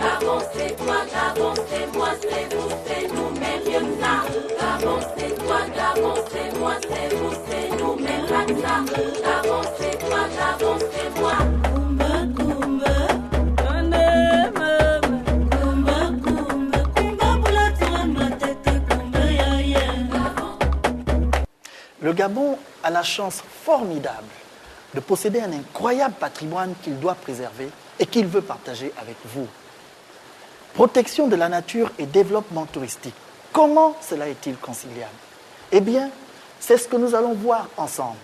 Gabon c'est toi, Gabon c'est moi, c'est vous, c'est nous, mais rien que ça. Gabon c'est toi, Gabon c'est moi, c'est vous, c'est nous, mais pas que ça. Gabon c'est toi, Gabon c'est moi. Le Gabon a la chance formidable de posséder un incroyable patrimoine qu'il doit préserver et qu'il veut partager avec vous. Protection de la nature et développement touristique. Comment cela est-il conciliable? Eh bien, c'est ce que nous allons voir ensemble.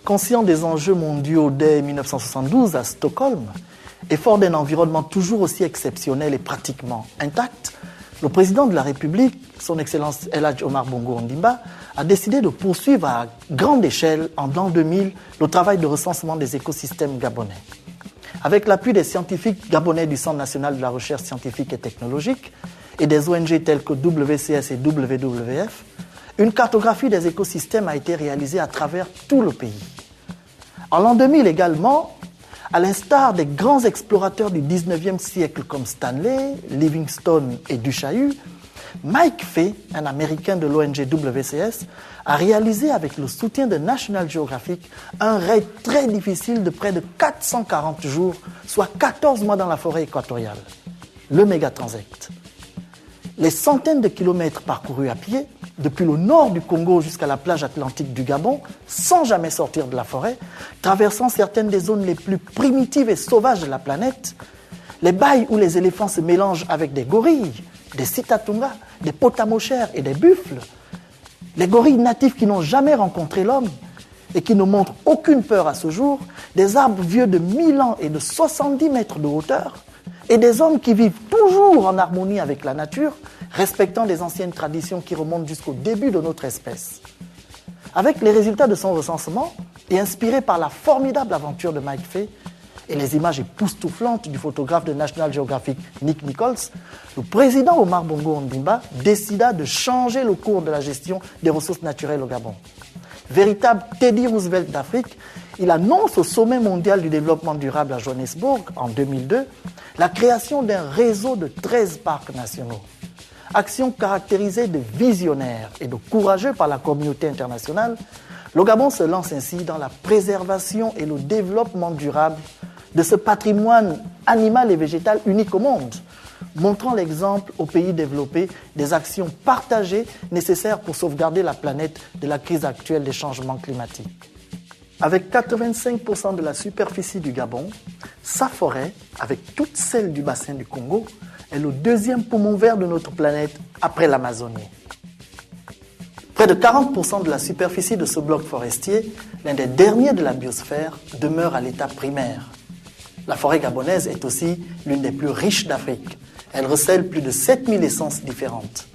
Conscient des enjeux mondiaux dès 1972 à Stockholm, et fort d'un environnement toujours aussi exceptionnel et pratiquement intact, le président de la République, son Excellence El Hadj Omar Bongo Ondimba, a décidé de poursuivre à grande échelle, en l'an 2000, le travail de recensement des écosystèmes gabonais. Avec l'appui des scientifiques gabonais du Centre national de la recherche scientifique et technologique et des ONG telles que WCS et WWF, une cartographie des écosystèmes a été réalisée à travers tout le pays. En l'an 2000 également, à l'instar des grands explorateurs du 19e siècle comme Stanley, Livingstone et Du Chaillu, Mike Fay, un Américain de l'ONG WCS, a réalisé avec le soutien de National Geographic un raid très difficile de près de 440 jours, soit 14 mois dans la forêt équatoriale, le Mégatransect. Les centaines de kilomètres parcourus à pied, depuis le nord du Congo jusqu'à la plage atlantique du Gabon, sans jamais sortir de la forêt, traversant certaines des zones les plus primitives et sauvages de la planète, les bailles où les éléphants se mélangent avec des gorilles, des sitatunga, des potamochères et des buffles, les gorilles natifs qui n'ont jamais rencontré l'homme et qui ne montrent aucune peur à ce jour, des arbres vieux de 1000 ans et de 70 mètres de hauteur, et des hommes qui vivent toujours en harmonie avec la nature, respectant des anciennes traditions qui remontent jusqu'au début de notre espèce. Avec les résultats de son recensement, et inspiré par la formidable aventure de Mike Fay et les images époustouflantes du photographe de National Geographic Nick Nichols, le président Omar Bongo Ondimba décida de changer le cours de la gestion des ressources naturelles au Gabon. Véritable Teddy Roosevelt d'Afrique, il annonce au sommet mondial du développement durable à Johannesburg en 2002 la création d'un réseau de 13 parcs nationaux. Action caractérisée de visionnaire et de courageux par la communauté internationale, le Gabon se lance ainsi dans la préservation et le développement durable de ce patrimoine animal et végétal unique au monde, montrant l'exemple aux pays développés des actions partagées nécessaires pour sauvegarder la planète de la crise actuelle des changements climatiques. Avec 85% de la superficie du Gabon, sa forêt, avec toutes celles du bassin du Congo, est le deuxième poumon vert de notre planète après l'Amazonie. Près de 40% de la superficie de ce bloc forestier, l'un des derniers de la biosphère, demeure à l'état primaire. La forêt gabonaise est aussi l'une des plus riches d'Afrique. Elle recèle plus de 7000 essences différentes.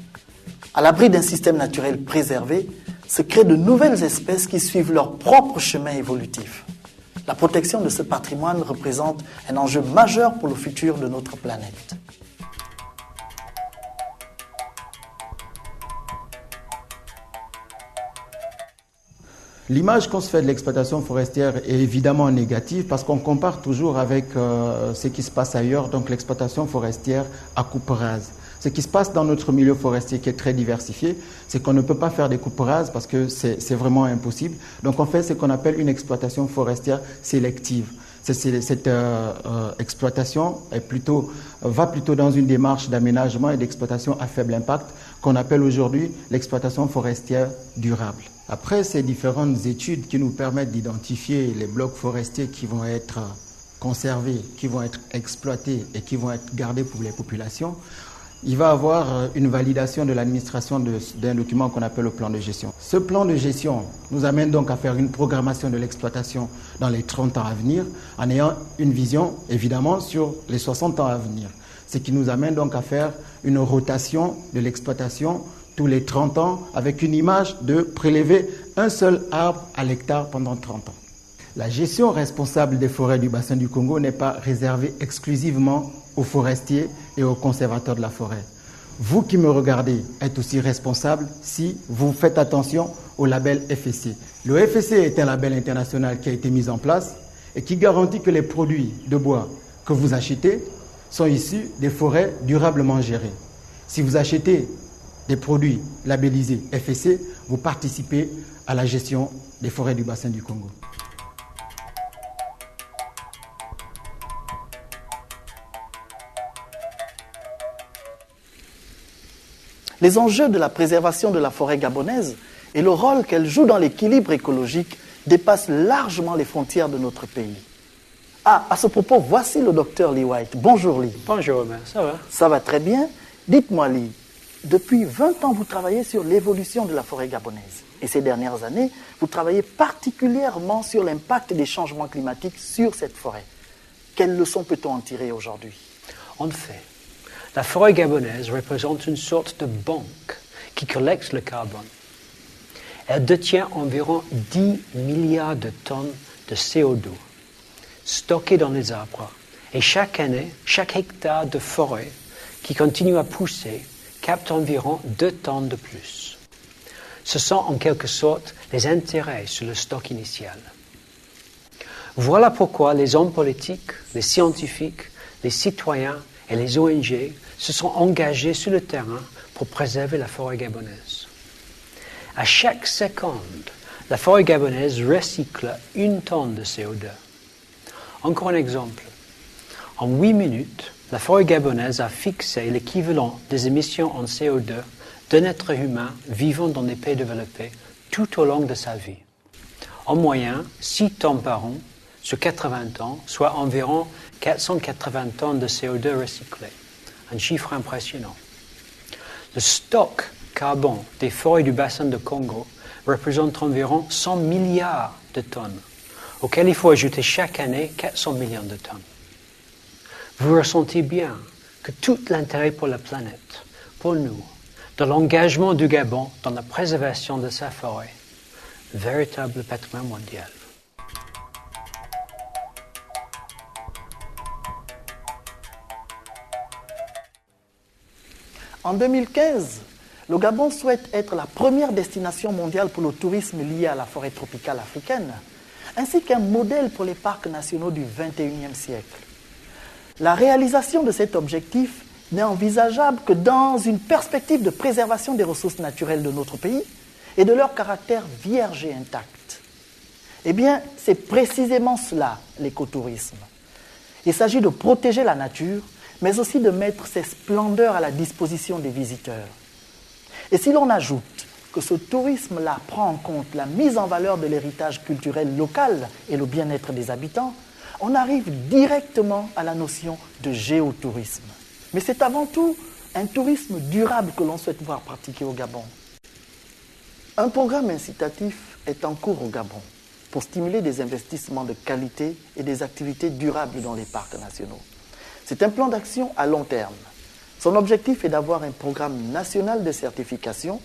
À l'abri d'un système naturel préservé, se créent de nouvelles espèces qui suivent leur propre chemin évolutif. La protection de ce patrimoine représente un enjeu majeur pour le futur de notre planète. L'image qu'on se fait de l'exploitation forestière est évidemment négative parce qu'on compare toujours avec ce qui se passe ailleurs, donc l'exploitation forestière à coupe rase. Ce qui se passe dans notre milieu forestier qui est très diversifié, c'est qu'on ne peut pas faire des coupes rases parce que c'est vraiment impossible. Donc on fait ce qu'on appelle une exploitation forestière sélective. Cette exploitation va plutôt dans une démarche d'aménagement et d'exploitation à faible impact qu'on appelle aujourd'hui l'exploitation forestière durable. Après ces différentes études qui nous permettent d'identifier les blocs forestiers qui vont être conservés, qui vont être exploités et qui vont être gardés pour les populations, il va y avoir une validation de l'administration d'un document qu'on appelle le plan de gestion. Ce plan de gestion nous amène donc à faire une programmation de l'exploitation dans les 30 ans à venir, en ayant une vision évidemment sur les 60 ans à venir. Ce qui nous amène donc à faire une rotation de l'exploitation tous les 30 ans avec une image de prélever un seul arbre à l'hectare pendant 30 ans. La gestion responsable des forêts du bassin du Congo n'est pas réservée exclusivement aux forestiers et aux conservateurs de la forêt. vous qui me regardez êtes aussi responsable si vous faites attention au label FSC. Le FSC est un label international qui a été mis en place et qui garantit que les produits de bois que vous achetez sont issus des forêts durablement gérées. Si vous achetez des produits labellisés FSC, vous participez à la gestion des forêts du bassin du Congo. Les enjeux de la préservation de la forêt gabonaise et le rôle qu'elle joue dans l'équilibre écologique dépassent largement les frontières de notre pays. Ah, à ce propos, voici le docteur Lee White. Bonjour Lee. Bonjour Omer, ça va? Ça va très bien. Dites-moi Lee, depuis 20 ans, vous travaillez sur l'évolution de la forêt gabonaise. Et ces dernières années, vous travaillez particulièrement sur l'impact des changements climatiques sur cette forêt. Quelles leçons peut-on en tirer aujourd'hui? En fait, la forêt gabonaise représente une sorte de banque qui collecte le carbone. Elle détient environ 10 milliards de tonnes de CO2 stockées dans les arbres. Et chaque année, chaque hectare de forêt qui continue à pousser capte environ 2 tonnes de plus. Ce sont en quelque sorte les intérêts sur le stock initial. Voilà pourquoi les hommes politiques, les scientifiques, les citoyens et les ONG se sont engagés sur le terrain pour préserver la forêt gabonaise. À chaque seconde, la forêt gabonaise recycle 1 tonne de CO2. Encore un exemple. En 8 minutes, la forêt gabonaise a fixé l'équivalent des émissions en CO2 d'un être humain vivant dans des pays développés tout au long de sa vie. En moyenne, 6 tonnes par an sur 80 ans, soit environ 480 tonnes de CO2 recyclées. Un chiffre impressionnant. Le stock carbone des forêts du bassin de Congo représente environ 100 milliards de tonnes, auxquelles il faut ajouter chaque année 400 millions de tonnes. Vous ressentez bien que tout l'intérêt pour la planète, pour nous, de l'engagement du Gabon dans la préservation de sa forêt, véritable patrimoine mondial. En 2015, le Gabon souhaite être la première destination mondiale pour le tourisme lié à la forêt tropicale africaine, ainsi qu'un modèle pour les parcs nationaux du XXIe siècle. La réalisation de cet objectif n'est envisageable que dans une perspective de préservation des ressources naturelles de notre pays et de leur caractère vierge et intact. Eh bien, c'est précisément cela, l'écotourisme. Il s'agit de protéger la nature, mais aussi de mettre ses splendeurs à la disposition des visiteurs. Et si l'on ajoute que ce tourisme-là prend en compte la mise en valeur de l'héritage culturel local et le bien-être des habitants, on arrive directement à la notion de géotourisme. Mais c'est avant tout un tourisme durable que l'on souhaite voir pratiquer au Gabon. Un programme incitatif est en cours au Gabon pour stimuler des investissements de qualité et des activités durables dans les parcs nationaux. C'est un plan d'action à long terme. Son objectif est d'avoir un programme national de certification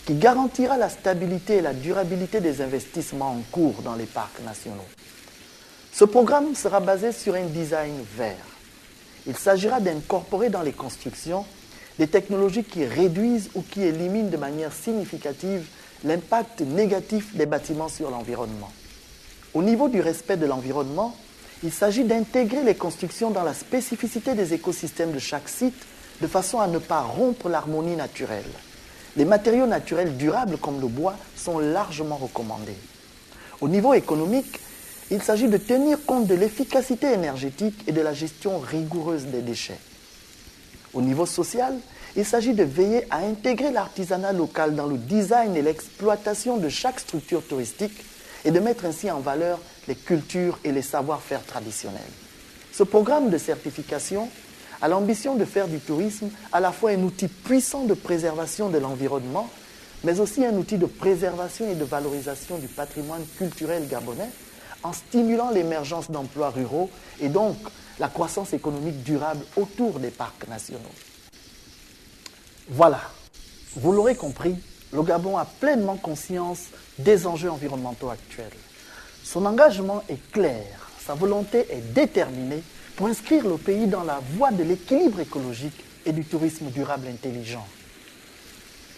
qui garantira la stabilité et la durabilité des investissements en cours dans les parcs nationaux. Ce programme sera basé sur un design vert. Il s'agira d'incorporer dans les constructions des technologies qui réduisent ou qui éliminent de manière significative l'impact négatif des bâtiments sur l'environnement. Au niveau du respect de l'environnement, il s'agit d'intégrer les constructions dans la spécificité des écosystèmes de chaque site de façon à ne pas rompre l'harmonie naturelle. Les matériaux naturels durables comme le bois sont largement recommandés. Au niveau économique, il s'agit de tenir compte de l'efficacité énergétique et de la gestion rigoureuse des déchets. Au niveau social, il s'agit de veiller à intégrer l'artisanat local dans le design et l'exploitation de chaque structure touristique et de mettre ainsi en valeur les cultures et les savoir-faire traditionnels. Ce programme de certification a l'ambition de faire du tourisme à la fois un outil puissant de préservation de l'environnement, mais aussi un outil de préservation et de valorisation du patrimoine culturel gabonais, en stimulant l'émergence d'emplois ruraux et donc la croissance économique durable autour des parcs nationaux. Voilà, vous l'aurez compris, le Gabon a pleinement conscience des enjeux environnementaux actuels. Son engagement est clair, sa volonté est déterminée pour inscrire le pays dans la voie de l'équilibre écologique et du tourisme durable intelligent.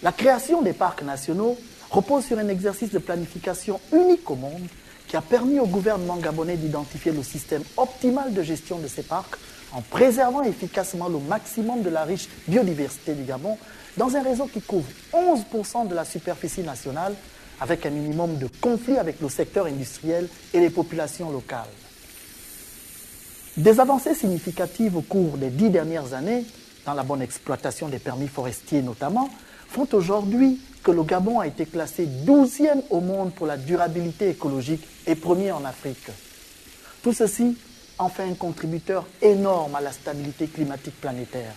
La création des parcs nationaux repose sur un exercice de planification unique au monde qui a permis au gouvernement gabonais d'identifier le système optimal de gestion de ces parcs en préservant efficacement le maximum de la riche biodiversité du Gabon dans un réseau qui couvre 11% de la superficie nationale avec un minimum de conflits avec le secteur industriel et les populations locales. Des avancées significatives au cours des 10 dernières années, dans la bonne exploitation des permis forestiers notamment, font aujourd'hui que le Gabon a été classé 12e au monde pour la durabilité écologique et premier en Afrique. Tout ceci en fait un contributeur énorme à la stabilité climatique planétaire,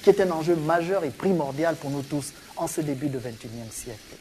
qui est un enjeu majeur et primordial pour nous tous en ce début du XXIe siècle.